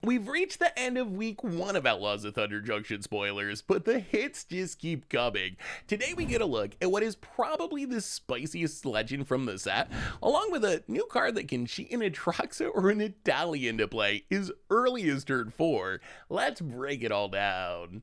We've reached the end of week 1 of Outlaws of Thunder Junction spoilers, but the hits just keep coming. Today we get a look at what is probably the spiciest legend from the set, along with a new card that can cheat an Atraxa or an Etali into play as early as turn 4. Let's break it all down.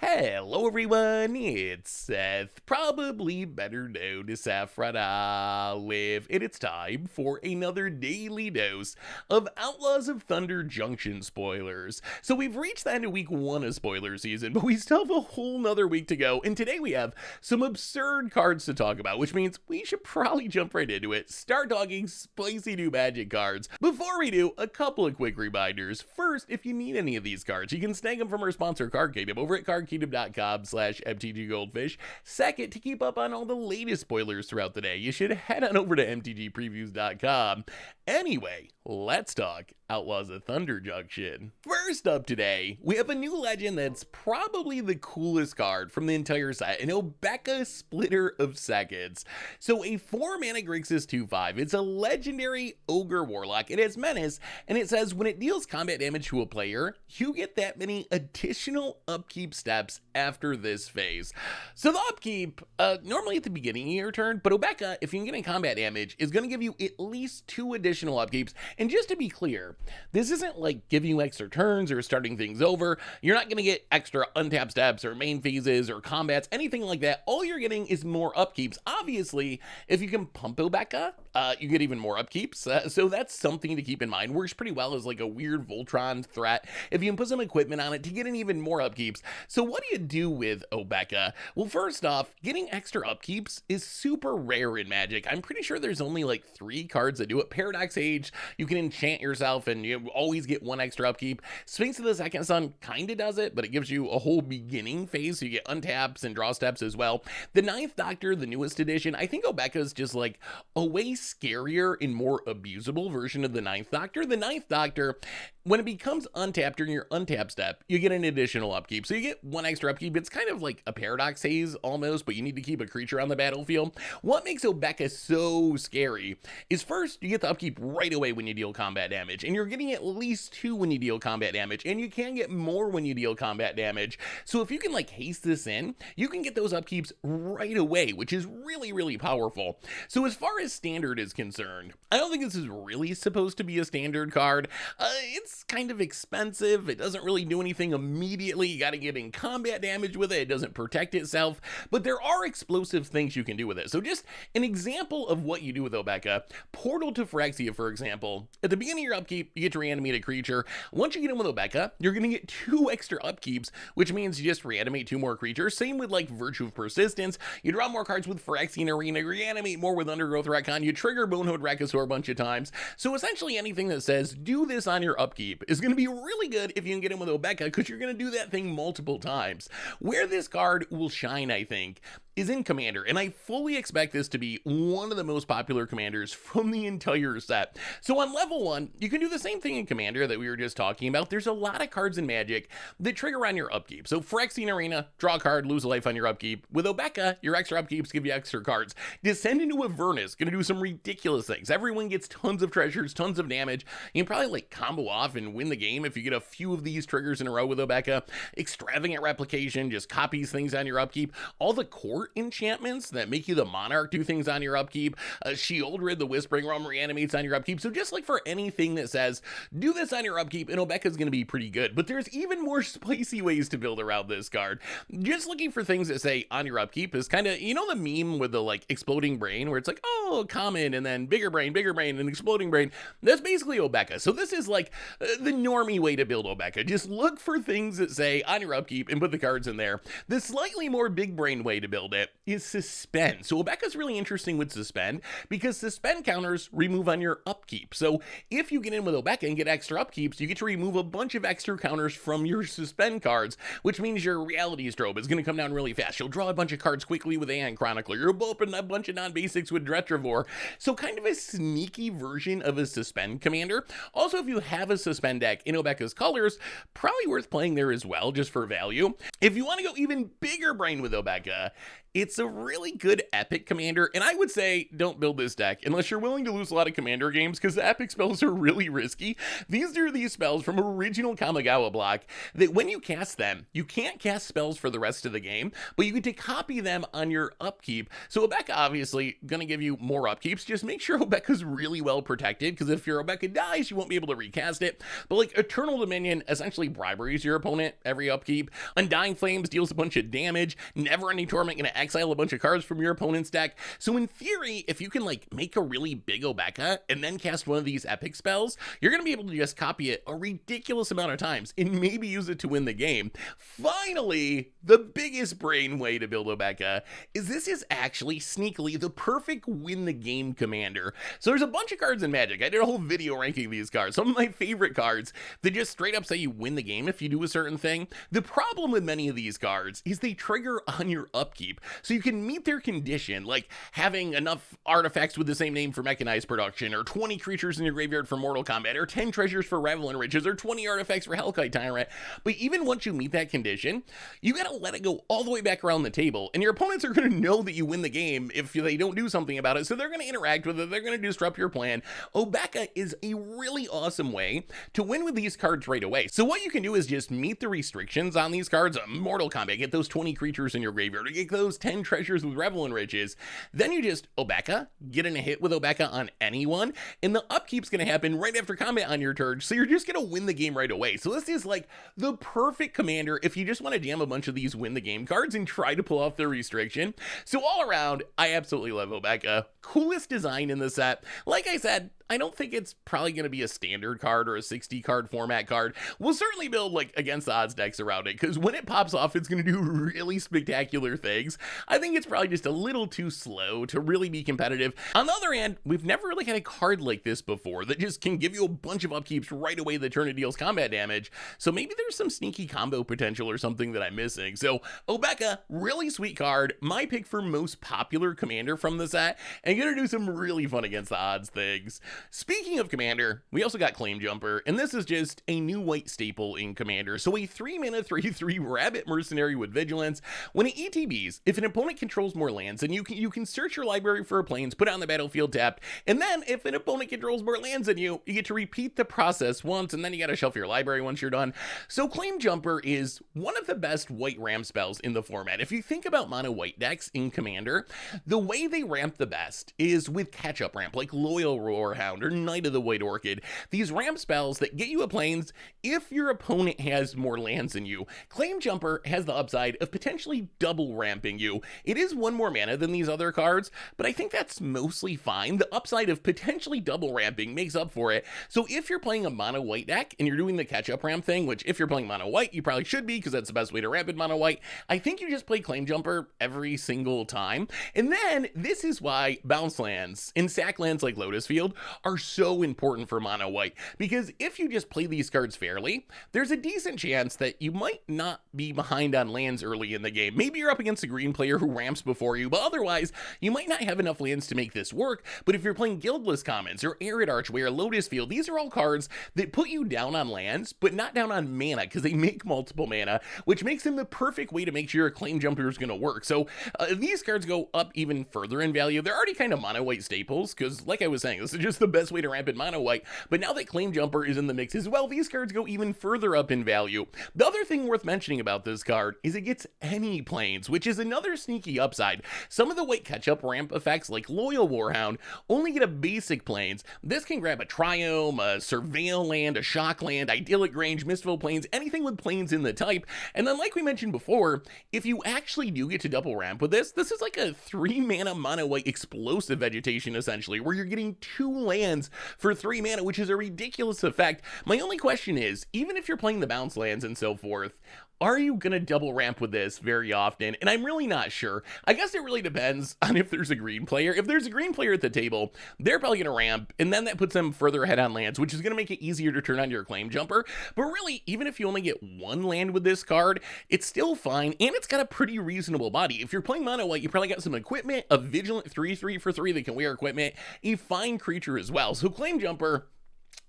Hello everyone, it's Seth, probably better known as Saffron Olive, and it's time for another daily dose of Outlaws of Thunder Junction spoilers. So we've reached the end of week 1 of spoiler season, but we still have a whole nother week to go, and today we have some absurd cards to talk about, which means we should probably jump right into it, start talking spicy new Magic cards. Before we do, a couple of quick reminders. First, if you need any of these cards, you can snag them from our sponsor Card Kingdom over at cardkingdom.com/MTGGoldfish. Second, to keep up on all the latest spoilers throughout the day, you should head on over to MTGpreviews.com. Anyway, let's talk Outlaws of Thunder Junction. First up today, we have a new legend that's probably the coolest card from the entire set, an Obeka Splitter of Seconds. So a 4-mana Grixis 2/5, it's a legendary Ogre Warlock, it has Menace, and it says when it deals combat damage to a player, you get that many additional upkeep steps after this phase. So the upkeep, normally at the beginning of your turn, but Obeka, if you can get in combat damage, is going to give you at least 2 additional upkeeps. And just to be clear, this isn't like giving you extra turns or starting things over. You're not going to get extra untap steps or main phases or combats, anything like that. All you're getting is more upkeeps. Obviously, if you can pump Obeka, you get even more upkeeps. So that's something to keep in mind. Works pretty well as like a weird Voltron threat if you can put some equipment on it to get in even more upkeeps. So what do you do with Obeka? Well, first off, getting extra upkeeps is super rare in Magic. I'm pretty sure there's only like 3 cards that do it. Paradox Age, you can enchant yourself and you always get 1 extra upkeep. Sphinx of the Second Sun kind of does it, but it gives you a whole beginning phase, so you get untaps and draw steps as well. The Ninth Doctor, the newest edition, I think Obeka is just like a way scarier and more abusable version of the Ninth Doctor. The Ninth Doctor, when it becomes untapped during your untap step, you get an additional upkeep. So you get 1 extra upkeep. It's kind of like a Paradox Haze almost, but you need to keep a creature on the battlefield. What makes Obeka so scary is first, you get the upkeep right away when you deal combat damage, and you're getting at least 2 when you deal combat damage, and you can get more when you deal combat damage. So if you can like haste this in, you can get those upkeeps right away, which is really, really powerful. So as far as standard is concerned, I don't think this is really supposed to be a standard card. It's kind of expensive. It doesn't really do anything immediately. You got to get in combat damage with it. It doesn't protect itself, but there are explosive things you can do with it. So just an example of what you do with Obeka, Portal to Phyrexia, for example. At the beginning of your upkeep, you get to reanimate a creature. Once you get in with Obeka, you're going to get 2 extra upkeeps, which means you just reanimate 2 more creatures. Same with like Virtue of Persistence. You draw more cards with Phyrexian Arena, reanimate more with Undergrowth Retcon, you trigger Bonehood Rakosaur a bunch of times. So essentially anything that says do this on your upkeep is going to be really good if you can get in with Obeka, because you're going to do that thing multiple times. Where this card will shine, I think, is in Commander, and I fully expect this to be one of the most popular commanders from the entire set. So on level 1, you can do the same thing in Commander that we were just talking about. There's a lot of cards in Magic that trigger on your upkeep. So Phyrexian Arena, draw a card, lose a life on your upkeep. With Obeka, your extra upkeeps give you extra cards. Descend into Avernus, gonna do some ridiculous things. Everyone gets tons of treasures, tons of damage. You can probably like combo off and win the game if you get a few of these triggers in a row with Obeka. Extravagant Replication just copies things on your upkeep. All the core enchantments that make you the Monarch do things on your upkeep. Sheoldred, the Whispering Realm, reanimates on your upkeep. So just like for anything that says do this on your upkeep, and Obeka's going to be pretty good. But there's even more spicy ways to build around this card. Just looking for things that say on your upkeep is kind of, you know, the meme with the like exploding brain where it's like, oh, common, and then bigger brain, and exploding brain. That's basically Obeka. So this is like the normie way to build Obeka. Just look for things that say on your upkeep and put the cards in there. The slightly more big brain way to build it is Suspend. So Obeka's really interesting with Suspend because Suspend counters remove on your upkeep. So if you get in with Obeka and get extra upkeeps, you get to remove a bunch of extra counters from your Suspend cards, which means your Reality Strobe is going to come down really fast. You'll draw a bunch of cards quickly with Aeon Chronicler. You'll open a bunch of non-basics with Dretravor. So kind of a sneaky version of a Suspend commander. Also, if you have a Suspend deck in Obeka's colors, probably worth playing there as well, just for value. If you want to go even bigger brain with Obeka, It's a really good epic commander, and I would say don't build this deck unless you're willing to lose a lot of commander games, because the epic spells are really risky. These are these spells from original Kamigawa block that when you cast them, you can't cast spells for the rest of the game, but you get to copy them on your upkeep. So Obeka obviously gonna give you more upkeeps. Just make sure Obeka's really well protected, because if your Obeka dies, you won't be able to recast it. But like Eternal Dominion essentially briberies your opponent every upkeep. Undying Flames deals a bunch of damage. Never Ending Torment gonna exile a bunch of cards from your opponent's deck. So in theory, if you can like make a really big Obeka and then cast one of these epic spells, you're gonna be able to just copy it a ridiculous amount of times and maybe use it to win the game. Finally, the biggest brain way to build Obeka is this is actually sneakily the perfect win the game commander. So there's a bunch of cards in Magic. I did a whole video ranking these cards. Some of my favorite cards that just straight up say you win the game if you do a certain thing. The problem with many of these cards is they trigger on your upkeep. So you can meet their condition, like having enough artifacts with the same name for Mechanized Production, or 20 creatures in your graveyard for Mortal Kombat, or 10 treasures for Revel and Riches, or 20 artifacts for Hellkite Tyrant. But even once you meet that condition, you gotta let it go all the way back around the table, and your opponents are gonna know that you win the game if they don't do something about it, so they're gonna interact with it, they're gonna disrupt your plan. Obeka is a really awesome way to win with these cards right away. So what you can do is just meet the restrictions on these cards. Mortal Kombat, get those 20 creatures in your graveyard, or get those 10 treasures with Revel and Riches. Then you just Obeka, get in a hit with Obeka on anyone, and the upkeep's gonna happen right after combat on your turn, so you're just gonna win the game right away. So this is like the perfect commander if you just want to jam a bunch of these win the game cards and try to pull off the restriction. So all around, I absolutely love Obeka. Coolest design in the set. Like I said, I don't think it's probably going to be a standard card or a 60 card format card. We'll certainly build like against the odds decks around it, because when it pops off, it's going to do really spectacular things. I think it's probably just a little too slow to really be competitive. On the other hand, we've never really had a card like this before that just can give you a bunch of upkeeps right away the turn it deals combat damage. So maybe there's some sneaky combo potential or something that I'm missing. So Obeka, really sweet card. My pick for most popular commander from the set, and gonna do some really fun against the odds things. Speaking of commander, we also got Claim Jumper, and this is just a new white staple in commander. So a 3-mana 3/3 rabbit mercenary with vigilance. When it ETBs, if an opponent controls more lands, then you can search your library for planes, put it on the battlefield tapped, and then if an opponent controls more lands than you get to repeat the process once, and then you gotta shelf your library once you're done. So Claim Jumper is one of the best white ramp spells in the format. If you think about mono white decks in commander, the way they ramp the best is with catch-up ramp, like Loyal Roarhound or Knight of the White Orchid. These ramp spells that get you a plains if your opponent has more lands than you. Claim Jumper has the upside of potentially double ramping you. It is 1 more mana than these other cards, but I think that's mostly fine. The upside of potentially double ramping makes up for it. So if you're playing a mono white deck and you're doing the catch-up ramp thing, which if you're playing mono white, you probably should be, because that's the best way to ramp in mono white, I think you just play Claim Jumper every single time. And then this is why bounce lands and sack lands like Lotus Field are so important for mono white, because if you just play these cards fairly, there's a decent chance that you might not be behind on lands early in the game. Maybe you're up against a green player who ramps before you, but otherwise you might not have enough lands to make this work. But if you're playing Guildless Commons or Eriette Archway or Lotus Field, these are all cards that put you down on lands, but not down on mana, because they make multiple mana, which makes them the perfect way to make sure your Claim Jumper is going to work. So these cards go up even further in value. They're already kind of mono white staples, because like I was saying, this is just the best way to ramp in mono white, but now that Claim Jumper is in the mix as well, these cards go even further up in value. The other thing worth mentioning about this card is it gets any planes, which is another sneaky upside. Some of the white catch-up ramp effects, like Loyal Warhound, only get a basic planes. This can grab a Triome, a Surveil land, a Shock land, Idyllic Grange, Mistful planes, anything with planes in the type. And then like we mentioned before, if you actually do get to double ramp with this is like a 3-mana mono white explosive vegetation, essentially, where you're getting 2 lands for 3 mana, which is a ridiculous effect. My only question is, even if you're playing the bounce lands and so forth, are you gonna double ramp with this very often? And I'm really not sure. I guess it really depends on if there's a green player. If there's a green player at the table, they're probably gonna ramp, and then that puts them further ahead on lands, which is gonna make it easier to turn on your Claim Jumper. But really, even if you only get 1 land with this card, it's still fine, and it's got a pretty reasonable body. If you're playing mono white, you probably got some equipment, a Vigilant 3/3 for 3 that can wear equipment, a fine creature as well. So Claim Jumper,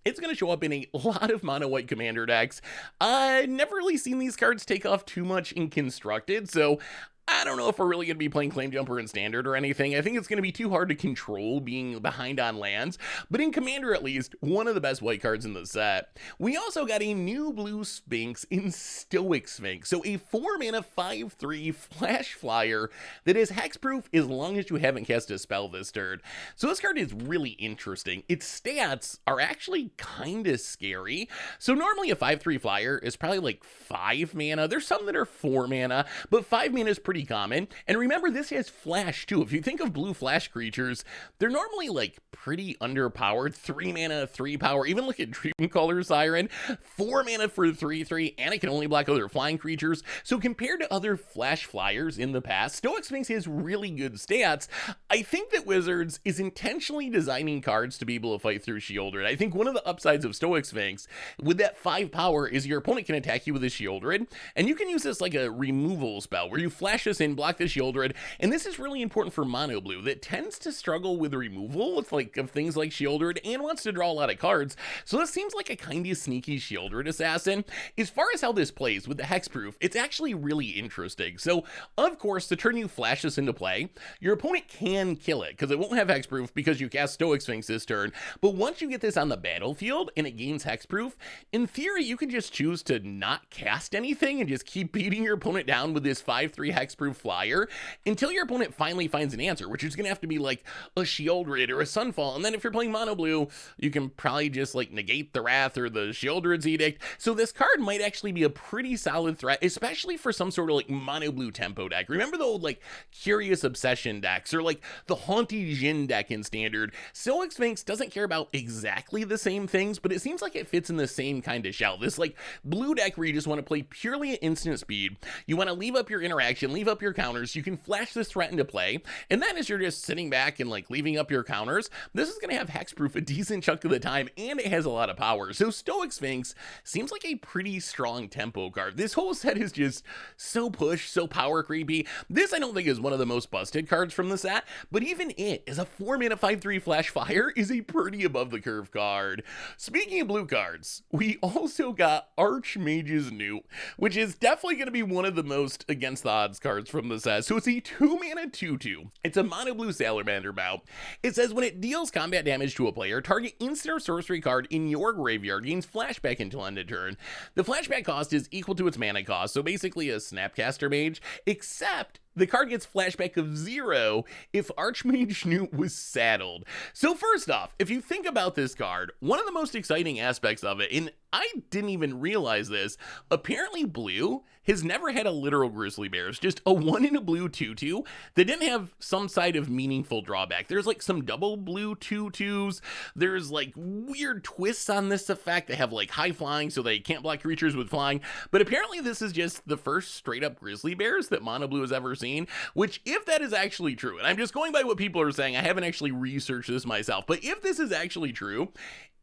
it's going to show up in a lot of mono white commander decks. I've never really seen these cards take off too much in constructed, so I don't know if we're really going to be playing Claim Jumper in Standard or anything. I think it's going to be too hard to control being behind on lands, but in Commander at least, one of the best white cards in the set. We also got a new blue Sphinx in Stoic Sphinx, so a 4-mana 5/3 flash flyer that is hexproof as long as you haven't cast a spell this turn. So this card is really interesting. Its stats are actually kind of scary. So normally a 5/3 flyer is probably like 5 mana. There's some that are 4 mana, but 5 mana is pretty common. And remember, this has flash too. If you think of blue flash creatures, they're normally like pretty underpowered. 3 mana, 3 power. Even look at Dreamcaller Siren, 4 mana for 3/3, and it can only block other flying creatures. So compared to other flash flyers in the past, Stoic Sphinx has really good stats. I think that Wizards is intentionally designing cards to be able to fight through Shieldred. I think one of the upsides of Stoic Sphinx with that 5 power is your opponent can attack you with a Shieldred, and you can use this like a removal spell where you flash this in, block the Shieldred, and this is really important for mono blue that tends to struggle with removal with like of things like Shieldred and wants to draw a lot of cards. So this seems like a kind of sneaky Shieldred assassin. As far as how this plays with the hexproof, it's actually really interesting. So of course, the turn you flash this into play, your opponent can kill it because it won't have hexproof because you cast Stoic Sphinx this turn. But once you get this on the battlefield and it gains hexproof, in theory, you can just choose to not cast anything and just keep beating your opponent down with this 5/3 hexproof flyer until your opponent finally finds an answer, which is going to have to be like a Shieldred or a Sunfall. And then if you're playing mono blue, you can probably just like negate the Wrath or the Shieldred's Edict. So this card might actually be a pretty solid threat, especially for some sort of like mono blue tempo deck. Remember the old like Curious Obsession decks or like the Haunty Jin deck in Standard? Stoic Sphinx doesn't care about exactly the same things, but it seems like it fits in the same kind of shell. This like blue deck where you just want to play purely at instant speed. You want to leave up your interaction, leave up your counters. You can flash this threat into play. And then as you're just sitting back and like leaving up your counters, this is going to have hexproof a decent chunk of the time, and it has a lot of power. So Stoic Sphinx seems like a pretty strong tempo card. This whole set is just so push, so power creepy. This I don't think is one of the most busted cards from the set, but even it as a 4-mana 5/3 flash fire is a pretty above the curve card. Speaking of blue cards, we also got Archmage's Newt, which is definitely going to be one of the most against the odds cards from the set. So it's a 2-mana 2/2. It's a mono blue Salamander Bout. It says when it deals combat damage to a player, target instant or sorcery card in your graveyard gains flashback until end of turn. The flashback cost is equal to its mana cost, so basically a Snapcaster Mage, except the card gets flashback of 0 if Archmage Newt was saddled. So first off, if you think about this card, one of the most exciting aspects of it, and I didn't even realize this, apparently blue has never had a literal Grizzly Bears, just a 1 in a blue 2/2 that didn't have some side of meaningful drawback. There's like some double blue 2/2s. There's like weird twists on this effect. They have like high flying so they can't block creatures with flying. But apparently this is just the first straight up Grizzly Bears that mono blue has ever seen, which if that is actually true, and I'm just going by what people are saying, I haven't actually researched this myself, but if this is actually true,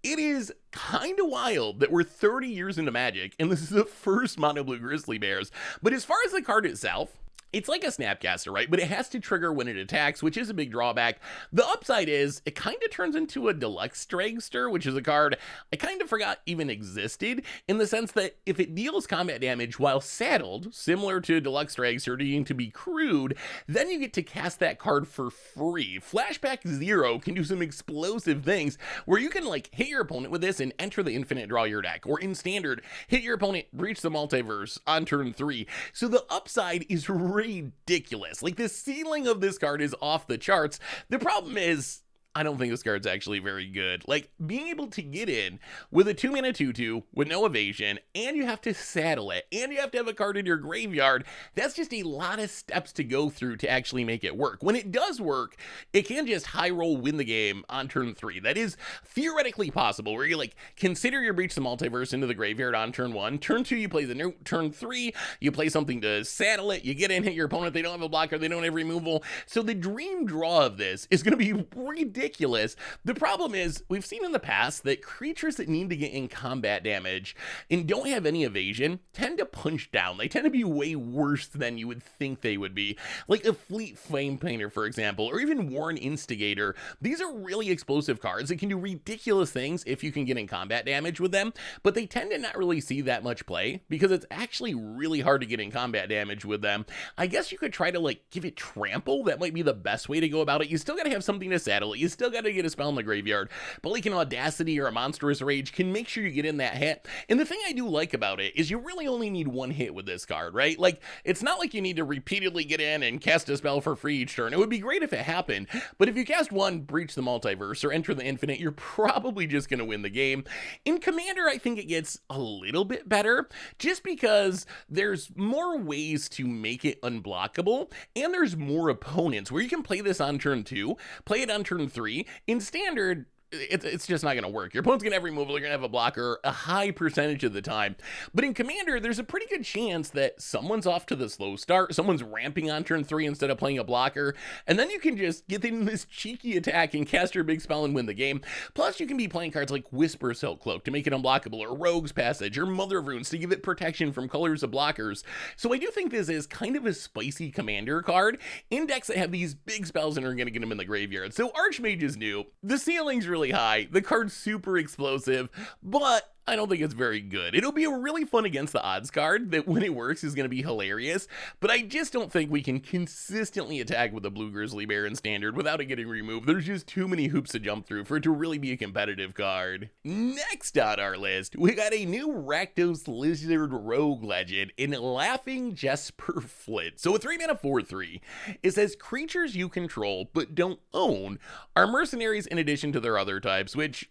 it is kind of wild that we're 30 years into Magic and this is the first mono blue Grizzly Bears. But as far as the card itself, it's like a Snapcaster, right? But it has to trigger when it attacks, which is a big drawback. The upside is it kind of turns into a Deluxe Dragster, which is a card I kind of forgot even existed, in the sense that if it deals combat damage while saddled, similar to Deluxe Dragster needing to be crewed, then you get to cast that card for free. Flashback 0 can do some explosive things where you can like hit your opponent with this and enter the infinite draw your deck, or in Standard, hit your opponent, breach the multiverse on turn 3. So the upside is ridiculous. Like the ceiling of this card is off the charts. The problem is I don't think this card's actually very good. Like, being able to get in with a 2-mana 2/2 with no evasion, and you have to saddle it, and you have to have a card in your graveyard, that's just a lot of steps to go through to actually make it work. When it does work, it can just high roll win the game on turn 3. That is theoretically possible, where you like consider your Breach the Multiverse into the graveyard on turn 1, turn 2 you play the Newt, turn 3 you play something to saddle it, you get in, hit your opponent, they don't have a blocker, they don't have removal. So the dream draw of this is going to be ridiculous ridiculous. The problem is, we've seen in the past that creatures that need to get in combat damage and don't have any evasion tend to punch down. They tend to be way worse than you would think they would be. Like a Fleet Flame Painter, for example, or even Warren Instigator. These are really explosive cards that can do ridiculous things if you can get in combat damage with them, but they tend to not really see that much play because it's actually really hard to get in combat damage with them. I guess you could try to like give it trample. That might be the best way to go about it. You still gotta have something to saddle it. You still gotta get a spell in the graveyard, but like an Audacity or a Monstrous Rage can make sure you get in that hit. And the thing I do like about it is you really only need one hit with this card, right? Like, it's not like you need to repeatedly get in and cast a spell for free each turn. It would be great if it happened, but if you cast one, Breach the Multiverse, or Enter the Infinite, you're probably just gonna win the game. In Commander, I think it gets a little bit better, just because there's more ways to make it unblockable, and there's more opponents where you can play this on turn 2, play it on turn 3. In Standard, it's just not going to work. Your opponent's going to have removal, you're going to have a blocker a high percentage of the time. But in Commander, there's a pretty good chance that someone's off to the slow start, someone's ramping on turn 3 instead of playing a blocker, and then you can just get in this cheeky attack and cast your big spell and win the game. Plus, you can be playing cards like Whisper Silk Cloak to make it unblockable, or Rogue's Passage, or Mother of Runes to give it protection from colors of blockers. So I do think this is kind of a spicy Commander card in decks that have these big spells and are going to get them in the graveyard. So Archmage is new. The ceiling's really high. The card's super explosive, but I don't think it's very good. It'll be a really fun against the odds card that when it works is going to be hilarious, but I just don't think we can consistently attack with a Blue Grizzly Bear in Standard without it getting removed. There's just too many hoops to jump through for it to really be a competitive card. Next on our list, we got a new Rakdos Lizard Rogue Legend in Laughing Jasper Flint. So a 3-mana 4/3. It says creatures you control but don't own are mercenaries in addition to their other types, which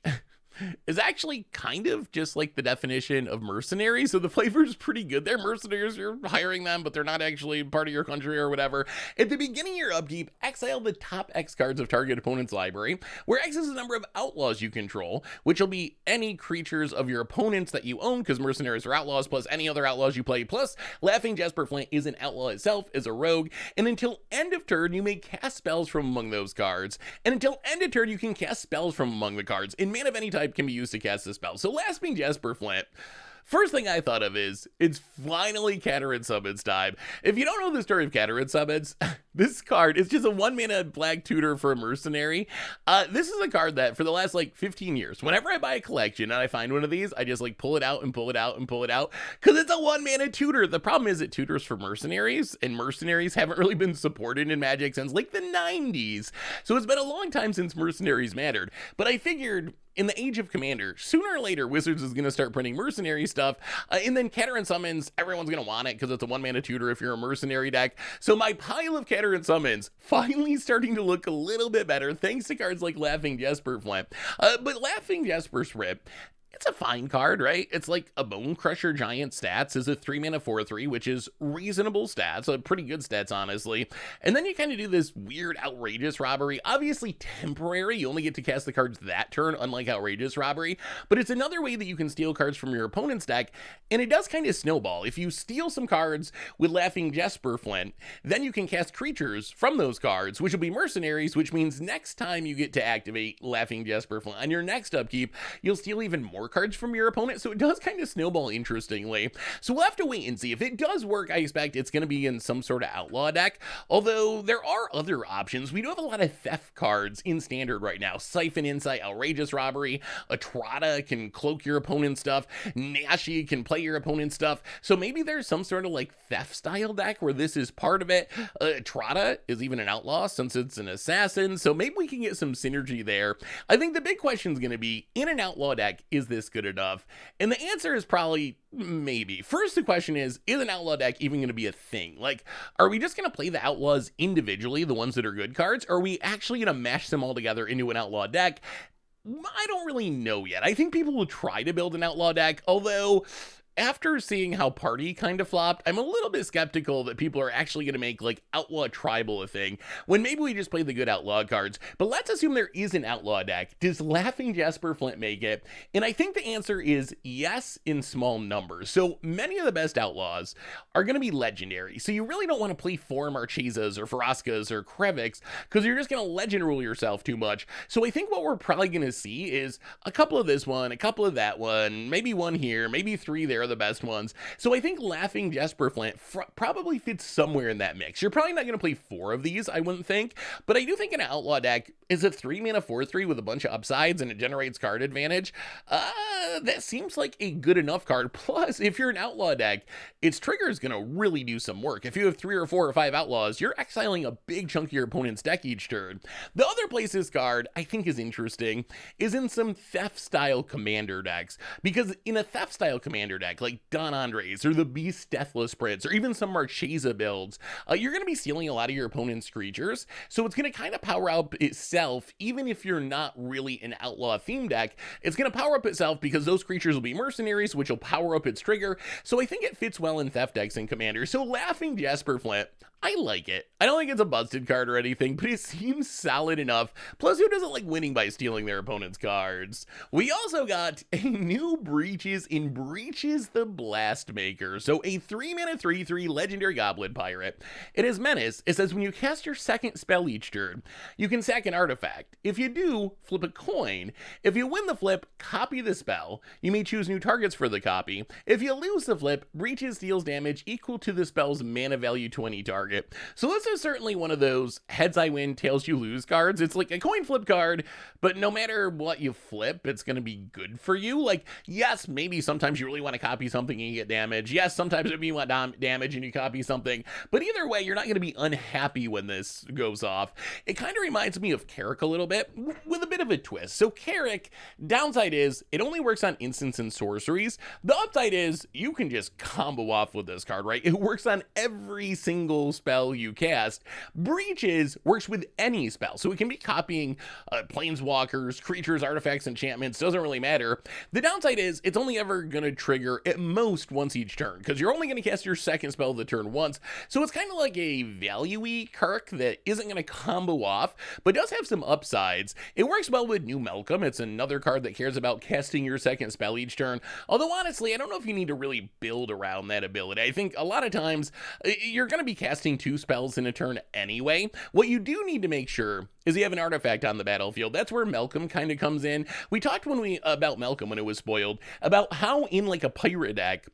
is actually kind of just like the definition of mercenary, so the flavor's pretty good there. Mercenaries, you're hiring them, but they're not actually part of your country or whatever. At the beginning of your upkeep, exile the top X cards of target opponent's library, where X is the number of outlaws you control, which will be any creatures of your opponents that you own, because mercenaries are outlaws, plus any other outlaws you play, plus Laughing Jasper Flint is an outlaw itself, as a rogue, and until end of turn, you may cast spells from among those cards, and until end of turn, you can cast spells from among the cards, and mana of any type can be used to cast the spell. So Laughing Jasper Flint, first thing I thought of is, it's finally Catarrot Summons time. If you don't know the story of Catarrot Summons, this card is just a 1-mana black tutor for a mercenary. This is a card that for the last like 15 years, whenever I buy a collection and I find one of these, I just like pull it out and pull it out and pull it out, because it's a 1-mana tutor. The problem is it tutors for mercenaries, and mercenaries haven't really been supported in Magic since like the 90s. So it's been a long time since mercenaries mattered. But I figured, in the age of Commander, sooner or later, Wizards is going to start printing mercenary stuff, and then Catarrot Summons, everyone's going to want it because it's a 1-mana tutor if you're a mercenary deck. So my pile of Catarrot Summons finally starting to look a little bit better, thanks to cards like Laughing Jasper Flint. But Laughing Jasper Flint, it's a fine card, right? It's like a Bone Crusher Giant stats is a 3-mana 4/3, which is reasonable stats, pretty good stats, honestly. And then you kind of do this weird Outrageous Robbery, obviously temporary. You only get to cast the cards that turn, unlike Outrageous Robbery, but it's another way that you can steal cards from your opponent's deck, and it does kind of snowball. If you steal some cards with Laughing Jasper Flint, then you can cast creatures from those cards, which will be mercenaries, which means next time you get to activate Laughing Jasper Flint on your next upkeep, you'll steal even more cards from your opponent, so it does kind of snowball interestingly. So we'll have to wait and see. If it does work, I expect it's going to be in some sort of outlaw deck, although there are other options. We do have a lot of theft cards in Standard right now. Siphon Insight, Outrageous Robbery, Atraxa can cloak your opponent's stuff, Nashi can play your opponent's stuff, so maybe there's some sort of like theft style deck where this is part of it. Atraxa is even an outlaw since it's an assassin, so maybe we can get some synergy there. I think the big question is going to be, in an outlaw deck, is this good enough? And the answer is probably maybe. First, the question is an outlaw deck even going to be a thing? Like, are we just going to play the outlaws individually, the ones that are good cards, or are we actually going to mash them all together into an outlaw deck? I don't really know yet. I think people will try to build an outlaw deck, although after seeing how Party kind of flopped, I'm a little bit skeptical that people are actually going to make like Outlaw Tribal a thing, when maybe we just play the good Outlaw cards. But let's assume there is an Outlaw deck. Does Laughing Jasper Flint make it? And I think the answer is yes, in small numbers. So many of the best Outlaws are going to be legendary. So you really don't want to play 4 Marchesas or Ferascas or Kreviks, because you're just going to legend rule yourself too much. So I think what we're probably going to see is a couple of this one, a couple of that one, maybe one here, maybe 3 there are the best ones. So I think Laughing Jasper Flint probably fits somewhere in that mix. You're probably not going to play 4 of these, I wouldn't think, but I do think an Outlaw deck is a 3-mana 4/3 with a bunch of upsides and it generates card advantage. That seems like a good enough card. Plus, if you're an Outlaw deck, its trigger is going to really do some work. If you have 3 or 4 or 5 Outlaws, you're exiling a big chunk of your opponent's deck each turn. The other place this card I think is interesting is in some Theft-style commander decks, because in a Theft-style commander deck like Don Andres or the Beast Deathless Prince or even some Marchesa builds, you're going to be stealing a lot of your opponent's creatures, so it's going to kind of power up itself. Even if you're not really an Outlaw theme deck, it's going to power up itself because those creatures will be mercenaries, which will power up its trigger. So I think it fits well in Theft decks and Commander. So Laughing Jasper Flint, I like it. I don't think it's a busted card or anything, but it seems solid enough. Plus, who doesn't like winning by stealing their opponent's cards? We also got a new Breeches in Breeches the Blastmaker. So a 3-mana 3/3 legendary goblin pirate. It is Menace. It says when you cast your second spell each turn, you can sack an artifact. If you do, flip a coin. If you win the flip, copy the spell. You may choose new targets for the copy. If you lose the flip, Breeches deals damage equal to the spell's mana value to any target. So this is certainly one of those heads I win, tails you lose cards. It's like a coin flip card, but no matter what you flip, it's going to be good for you. Like, yes, maybe sometimes you really want to copy something and you get damage. Yes, sometimes maybe you want damage and you copy something. But either way, you're not going to be unhappy when this goes off. It kind of reminds me of Carrick a little bit, with a bit of a twist. So Carrick, downside is it only works on instants and sorceries. The upside is you can just combo off with this card, right? It works on every single spell you cast. Breeches works with any spell, so it can be copying planeswalkers, creatures, artifacts, enchantments, doesn't really matter. The downside is it's only ever going to trigger at most once each turn, because you're only going to cast your second spell of the turn once, so it's kind of like a value-y Kirk that isn't going to combo off, but does have some upsides. It works well with New Malcolm. It's another card that cares about casting your second spell each turn, although honestly, I don't know if you need to really build around that ability. I think a lot of times you're going to be casting 2 spells in a turn anyway. What you do need to make sure is you have an artifact on the battlefield. That's where Malcolm kind of comes in. We talked about Malcolm when it was spoiled, about how in like a pirate deck,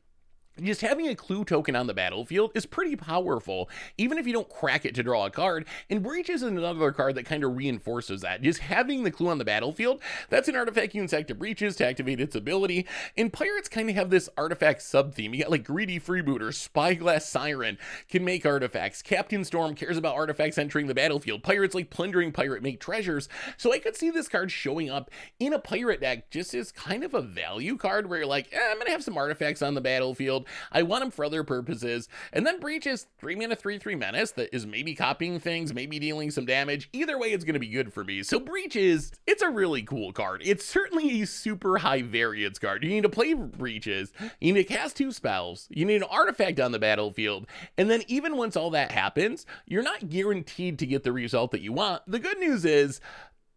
just having a clue token on the battlefield is pretty powerful, even if you don't crack it to draw a card, and Breeches is another card that kind of reinforces that. Just having the clue on the battlefield, that's an artifact you can sack to Breeches to activate its ability, and pirates kind of have this artifact sub-theme. You got like Greedy Freebooter, Spyglass Siren can make artifacts, Captain Storm cares about artifacts entering the battlefield, pirates like Plundering Pirate make treasures, so I could see this card showing up in a pirate deck just as kind of a value card where you're like, I'm gonna have some artifacts on the battlefield, I want them for other purposes. And then Breeches, 3-mana 3/3 Menace that is maybe copying things, maybe dealing some damage. Either way, it's going to be good for me. So Breeches, it's a really cool card. It's certainly a super high variance card. You need to play Breeches, you need to cast 2 spells, you need an artifact on the battlefield, and then even once all that happens, you're not guaranteed to get the result that you want. The good news is,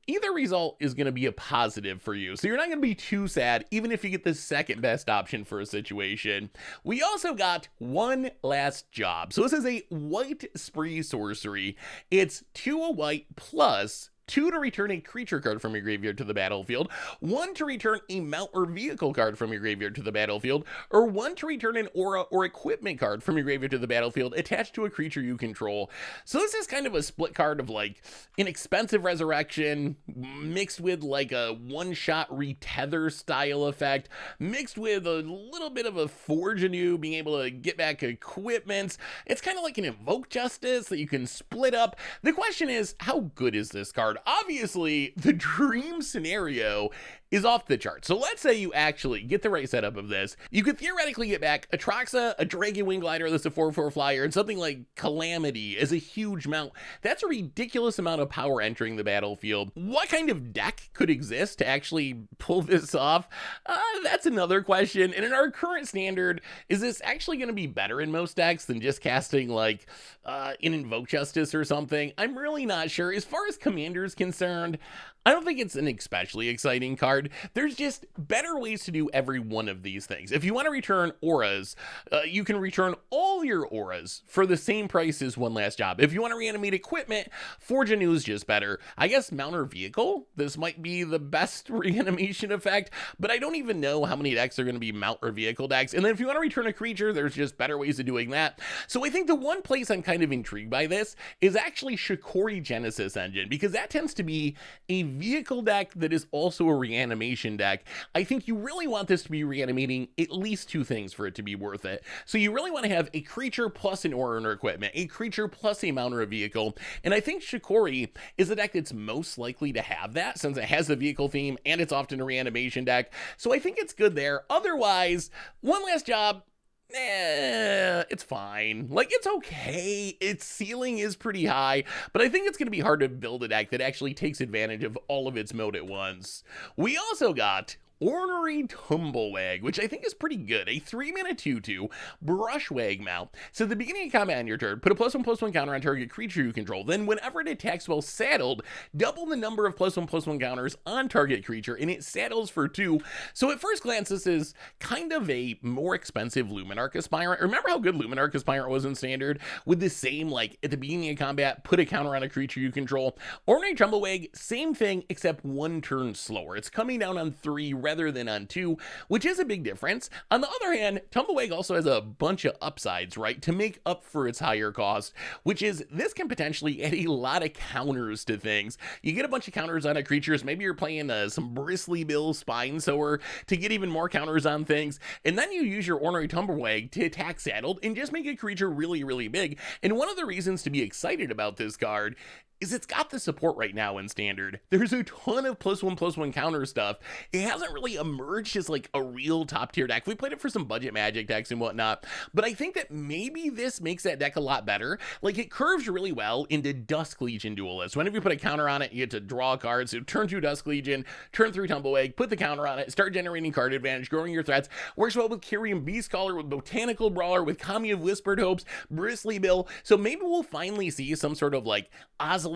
either result is going to be a positive for you, so you're not going to be too sad even if you get the second best option for a situation. We also got one last job. So this is a white spree sorcery. It's 2 a white plus 2 to return a creature card from your graveyard to the battlefield, 1 to return a mount or vehicle card from your graveyard to the battlefield, or 1 to return an aura or equipment card from your graveyard to the battlefield attached to a creature you control. So this is kind of a split card of like an expensive resurrection mixed with like a one-shot retether style effect, mixed with a little bit of a forge anew, being able to get back equipments. It's kind of like an invoke justice that you can split up. The question is, how good is this card? Obviously, the dream scenario is off the chart. So let's say you actually get the right setup of this. You could theoretically get back Atraxa, a Dragon Wing Glider that's a 4/4 flyer, and something like Calamity as a huge mount. That's a ridiculous amount of power entering the battlefield. What kind of deck could exist to actually pull this off? That's another question. And in our current standard, is this actually going to be better in most decks than just casting like an Invoke Justice or something? I'm really not sure. As far as Commander's concerned, I don't think it's an especially exciting card. There's just better ways to do every one of these things. If you want to return auras, you can return all your auras for the same price as One Last Job. If you want to reanimate equipment, Forge Anew is just better. I guess Mount or Vehicle, this might be the best reanimation effect, but I don't even know how many decks are going to be Mount or Vehicle decks. And then if you want to return a creature, there's just better ways of doing that. So I think the one place I'm kind of intrigued by this is actually Shikori Genesis Engine, because that tends to be a vehicle deck that is also a reanimation deck. I think you really want this to be reanimating at least two things for it to be worth it. So you really want to have a creature plus an aura or equipment, a creature plus a mount or a vehicle, and I think Shikori is the deck that's most likely to have that since it has the vehicle theme and it's often a reanimation deck. So I think it's good there. Otherwise, One Last Job, it's fine. Like, it's okay. Its ceiling is pretty high, but I think it's going to be hard to build a deck that actually takes advantage of all of its mode at once. We also got Ornery Tumblewagg, which I think is pretty good. A 3-mana 2/2 Brushwagg mount. So at the beginning of combat on your turn, put a +1/+1 counter on target creature you control. Then whenever it attacks while saddled, double the number of +1/+1 counters on target creature, and it saddles for 2. So at first glance, this is kind of a more expensive Luminarch Aspirant. Remember how good Luminarch Aspirant was in Standard? With the same, like, at the beginning of combat, put a counter on a creature you control. Ornery Tumblewagg, same thing, except 1 turn slower. It's coming down on 3 rather than on 2, which is a big difference. On the other hand, Tumblewagg also has a bunch of upsides, right, to make up for its higher cost, which is this can potentially add a lot of counters to things. You get a bunch of counters on a creatures, maybe you're playing some Bristly Bill Spine Sower to get even more counters on things, and then you use your Ornery Tumblewagg to attack saddled and just make a creature really, really big. And one of the reasons to be excited about this card is it's got the support right now in Standard. There's a ton of +1/+1 counter stuff. It hasn't really emerged as like a real top tier deck. We played it for some budget Magic decks and whatnot, but I think that maybe this makes that deck a lot better. Like, it curves really well into Dusk Legion Duelist. Whenever you put a counter on it, you get to draw a card. So turn 2 Dusk Legion, turn 3 Tumblewagg, put the counter on it, start generating card advantage, growing your threats. Works well with Kyrian Beastcaller, with Botanical Brawler, with Kami of Whispered Hopes, Bristly Bill. So maybe we'll finally see some sort of like Ozolith,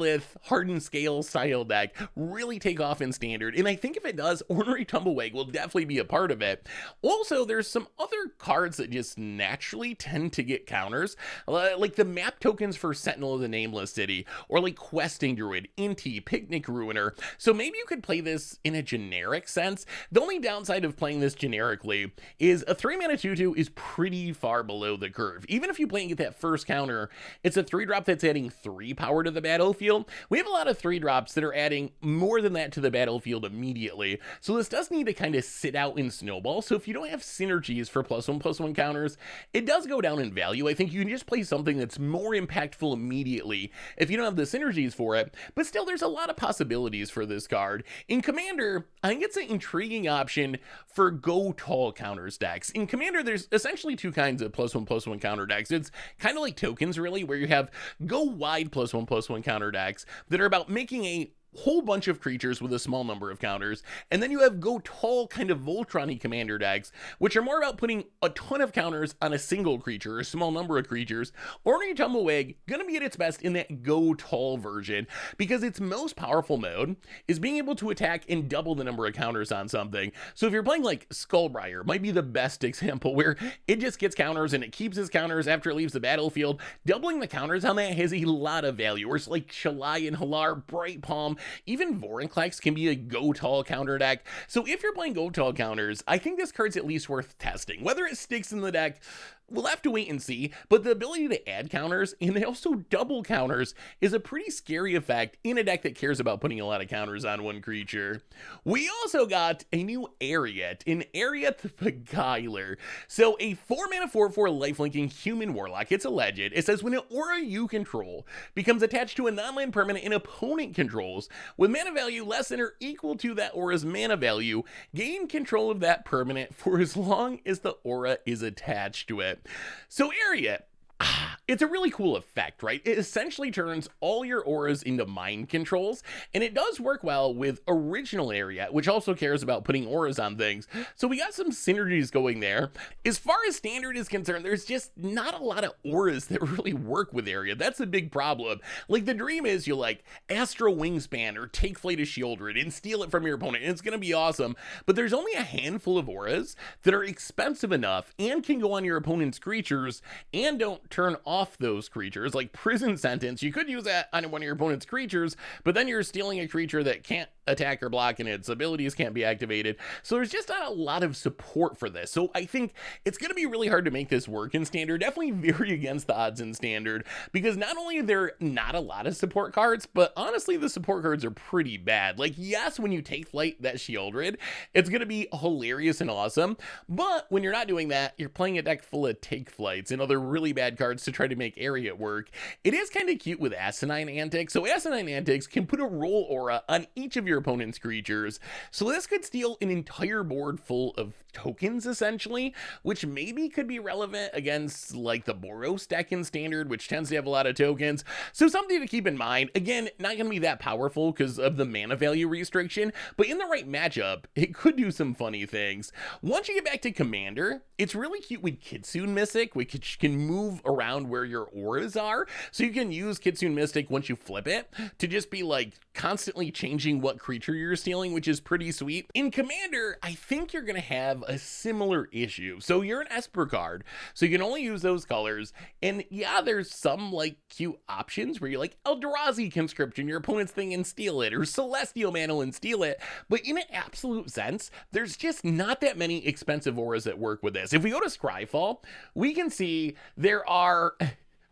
Hardened Scale style deck really take off in Standard, and I think if it does, Ornery Tumblewagg will definitely be a part of it. Also, there's some other cards that just naturally tend to get counters, like the map tokens for Sentinel of the Nameless City, or like Questing Druid, Inti, Picnic Ruiner. So maybe you could play this in a generic sense. The only downside of playing this generically is a 3-mana 2/2 is pretty far below the curve. Even if you play and get that first counter, it's a 3-drop that's adding 3 power to the battlefield. We have a lot of 3-drops that are adding more than that to the battlefield immediately, so this does need to kind of sit out in snowball. So if you don't have synergies for +1/+1 counters, it does go down in value. I think you can just play something that's more impactful immediately if you don't have the synergies for it, but still there's a lot of possibilities for this card. In Commander, I think it's an intriguing option for go tall counters decks. In Commander, there's essentially 2 kinds of +1/+1 counter decks. It's kind of like tokens, really, where you have go wide +1/+1 counter decks that are about making a whole bunch of creatures with a small number of counters, and then you have go tall kind of Voltron-y commander decks, which are more about putting a ton of counters on a single creature, a small number of creatures. Ornery Tumblewagg gonna be at its best in that go tall version, because its most powerful mode is being able to attack and double the number of counters on something. So if you're playing like Skullbriar, might be the best example, where it just gets counters and it keeps its counters after it leaves the battlefield. Doubling the counters on that has a lot of value. Or it's like Shalai and Halar, Bright Palm, even Vorinclex can be a go tall counter deck. So if you're playing go tall counters, I think this card's at least worth testing. Whether it sticks in the deck, We'll have to wait and see, but the ability to add counters and also double counters is a pretty scary effect in a deck that cares about putting a lot of counters on one creature. We also got a new Eriette, an Eriette the Beguiler. So a 4-mana 4/4 lifelinking human warlock. It's a legend. It says when an aura you control becomes attached to a non-land permanent an opponent controls with mana value less than or equal to that aura's mana value, gain control of that permanent for as long as the aura is attached to it. So Eriette, it's a really cool effect, right? It essentially turns all your auras into mind controls, and it does work well with original Eriette, which also cares about putting auras on things. So we got some synergies going there. As far as standard is concerned, there's just not a lot of auras that really work with Eriette. That's a big problem. Like, the dream is you like Astro Wingspan or Take Flight of Shieldred and steal it from your opponent, and it's gonna be awesome. But there's only a handful of auras that are expensive enough and can go on your opponent's creatures and don't turn off those creatures. Like Prison Sentence, you could use that on one of your opponent's creatures, but then you're stealing a creature that can't attack or block and its abilities can't be activated. So there's just not a lot of support for this. So I think it's going to be really hard to make this work in standard, definitely very against the odds in standard, because not only are there not a lot of support cards, but honestly the support cards are pretty bad. Like, yes, when you take flight that Shieldred, it's going to be hilarious and awesome, but when you're not doing that, you're playing a deck full of take flights and other really bad cards to try to make Eriette work. It is kind of cute with Asinine Antics. So Asinine Antics can put a roll aura on each of your opponent's creatures. So this could steal an entire board full of tokens, essentially, which maybe could be relevant against like the Boros deck in standard, which tends to have a lot of tokens. So something to keep in mind. Again, not going to be that powerful because of the mana value restriction, but in the right matchup, it could do some funny things. Once you get back to Commander, it's really cute with Kitsune Mystic, which can move around where your auras are. So you can use Kitsune Mystic once you flip it to just be like constantly changing what creature you're stealing, which is pretty sweet. In Commander, I think you're going to have a similar issue. So you're an Esper card, so you can only use those colors. And yeah, there's some like cute options where you're like Eldrazi Conscription, your opponent's thing, and steal it, or Celestial Mantle and steal it. But in an absolute sense, there's just not that many expensive auras that work with this. If we go to Scryfall, we can see there are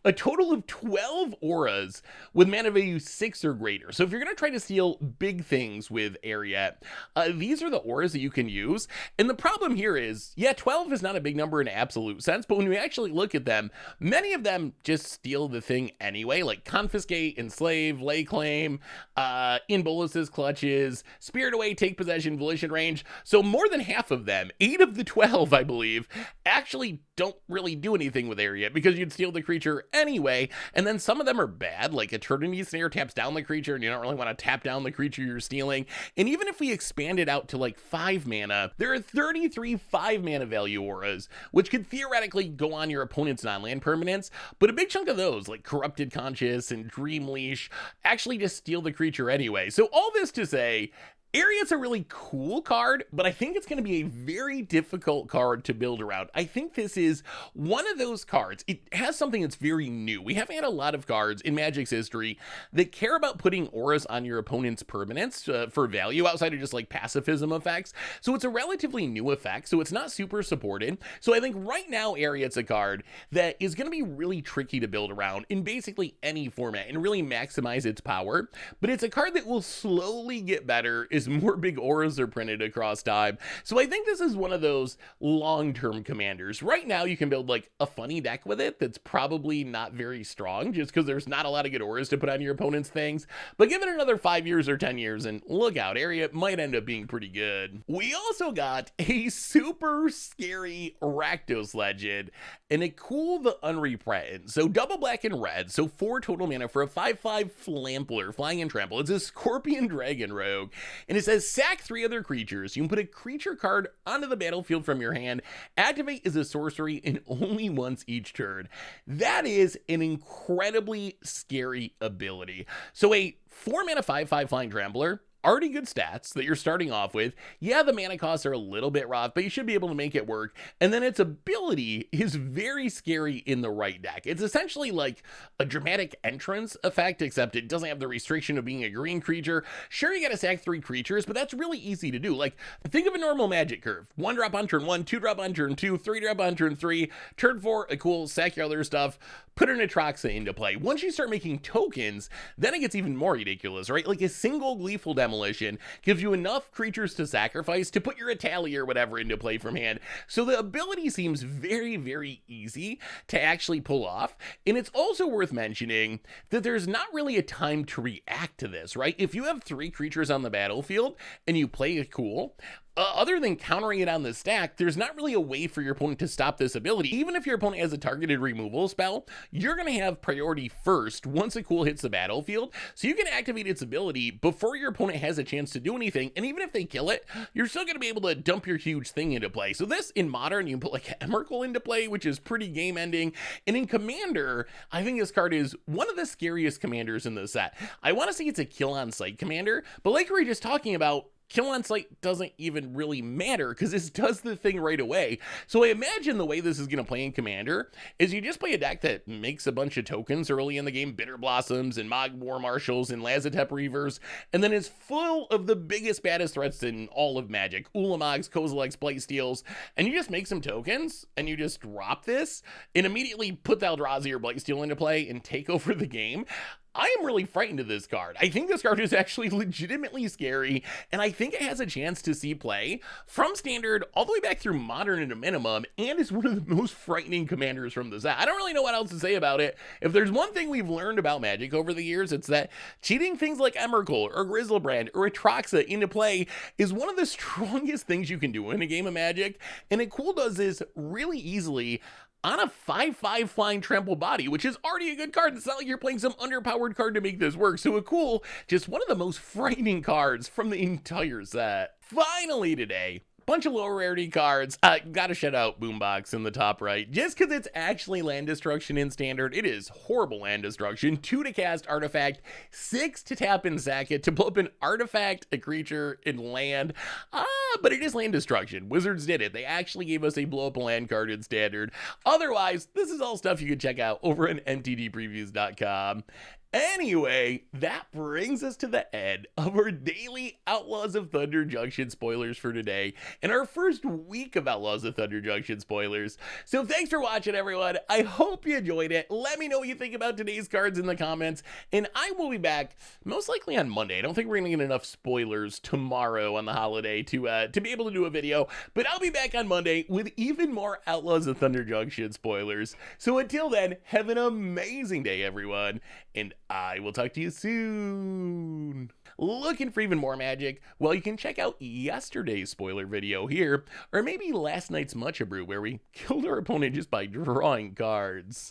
a total of 12 auras with mana value 6 or greater. So if you're going to try to steal big things with Eriette, these are the auras that you can use. And the problem here is, yeah, 12 is not a big number in absolute sense, but when we actually look at them, many of them just steal the thing anyway, like Confiscate, Enslave, Lay Claim, In Bolus's Clutches, Spirit Away, Take Possession, Volition Range. So more than half of them, 8 of the 12, I believe, actually don't really do anything with Eriette because you'd steal the creature anyway. And then some of them are bad, like Eternity Snare taps down the creature and you don't really want to tap down the creature you're stealing. And even if we expand it out to like 5 mana, there are 33 5 mana value auras, which could theoretically go on your opponent's non-land permanents, but a big chunk of those, like Corrupted Conscious and Dream Leash, actually just steal the creature anyway. So all this to say, Eriette's a really cool card, but I think it's going to be a very difficult card to build around. I think this is one of those cards. It has something that's very new. We haven't had a lot of cards in Magic's history that care about putting auras on your opponent's permanents for value outside of just like pacifism effects. So it's a relatively new effect, so it's not super supported. So I think right now Eriette's a card that is going to be really tricky to build around in basically any format and really maximize its power. But it's a card that will slowly get better as more big auras are printed across time. So I think this is one of those long-term commanders. Right now you can build like a funny deck with it that's probably not very strong just because there's not a lot of good auras to put on your opponent's things. But give it another 5 years or 10 years and look out, Eriette might end up being pretty good. We also got a super scary Rakdos legend and Akul the Unrepentant. So double black and red, so 4 total mana for a 5/5 Flampler, flying and trample. It's a Scorpion Dragon Rogue. And it says sack 3 other creatures. You can put a creature card onto the battlefield from your hand. Activate as a sorcery and only once each turn. That is an incredibly scary ability. So a 4 mana 5/5 flying trampler already good stats that you're starting off with. Yeah, the mana costs are a little bit rough, but you should be able to make it work. And then its ability is very scary in the right deck. It's essentially like a dramatic entrance effect, except it doesn't have the restriction of being a green creature. Sure, you gotta sack 3 creatures, but that's really easy to do. Like, think of a normal Magic curve. 1 drop on turn 1, 2 drop on turn 2, 3 drop on turn 3, turn 4, Akul, sack your other stuff, put an Atraxa into play. Once you start making tokens, then it gets even more ridiculous, right? Like a single Gleeful Demolition gives you enough creatures to sacrifice to put your Etali or whatever into play from hand. So the ability seems very, very easy to actually pull off. And it's also worth mentioning that there's not really a time to react to this, right? If you have 3 creatures on the battlefield and you play Akul, other than countering it on the stack, there's not really a way for your opponent to stop this ability. Even if your opponent has a targeted removal spell, you're going to have priority first once Akul hits the battlefield, so you can activate its ability before your opponent has a chance to do anything, and even if they kill it, you're still going to be able to dump your huge thing into play. So this, in Modern, you can put like Emrakul into play, which is pretty game-ending, and in Commander, I think this card is one of the scariest commanders in the set. I want to say it's a kill-on-sight commander, but like we were just talking about, kill on sight doesn't even really matter because this does the thing right away. So I imagine the way this is going to play in Commander is you just play a deck that makes a bunch of tokens early in the game, Bitter Blossoms and Mog War Marshals and Lazotep Reavers, and then is full of the biggest, baddest threats in all of Magic, Ulamogs, Kozilek's, Blightsteals, and you just make some tokens and you just drop this and immediately put the Eldrazi or Blightsteel into play and take over the game. I am really frightened of this card. I think this card is actually legitimately scary, and I think it has a chance to see play from Standard all the way back through Modern at a minimum, and is one of the most frightening commanders from the set. I don't really know what else to say about it. If there's one thing we've learned about Magic over the years, it's that cheating things like Emrakul or Griselbrand or Atraxa into play is one of the strongest things you can do in a game of Magic, and Akul does this really easily on a 5/5 flying trample body, which is already a good card. It's not like you're playing some underpowered card to make this work. So Akul, just one of the most frightening cards from the entire set. Finally today, bunch of low rarity cards. Gotta shout out Boombox in the top right, just because it's actually land destruction in Standard. It is horrible land destruction. 2 to cast Artifact, 6 to tap and sack it to blow up an artifact, a creature, in land. But it is land destruction. Wizards did it. They actually gave us a blow up a land card in Standard. Otherwise, this is all stuff you can check out over at MTGPreviews.com. Anyway, that brings us to the end of our daily Outlaws of Thunder Junction spoilers for today, and our first week of Outlaws of Thunder Junction spoilers. So thanks for watching, everyone. I hope you enjoyed it. Let me know what you think about today's cards in the comments, and I will be back most likely on Monday. I don't think we're gonna get enough spoilers tomorrow on the holiday to be able to do a video, but I'll be back on Monday with even more Outlaws of Thunder Junction spoilers. So until then, have an amazing day, everyone, and I will talk to you soon. Looking for even more Magic? Well, you can check out yesterday's spoiler video here, or maybe last night's Mucha Brew where we killed our opponent just by drawing cards.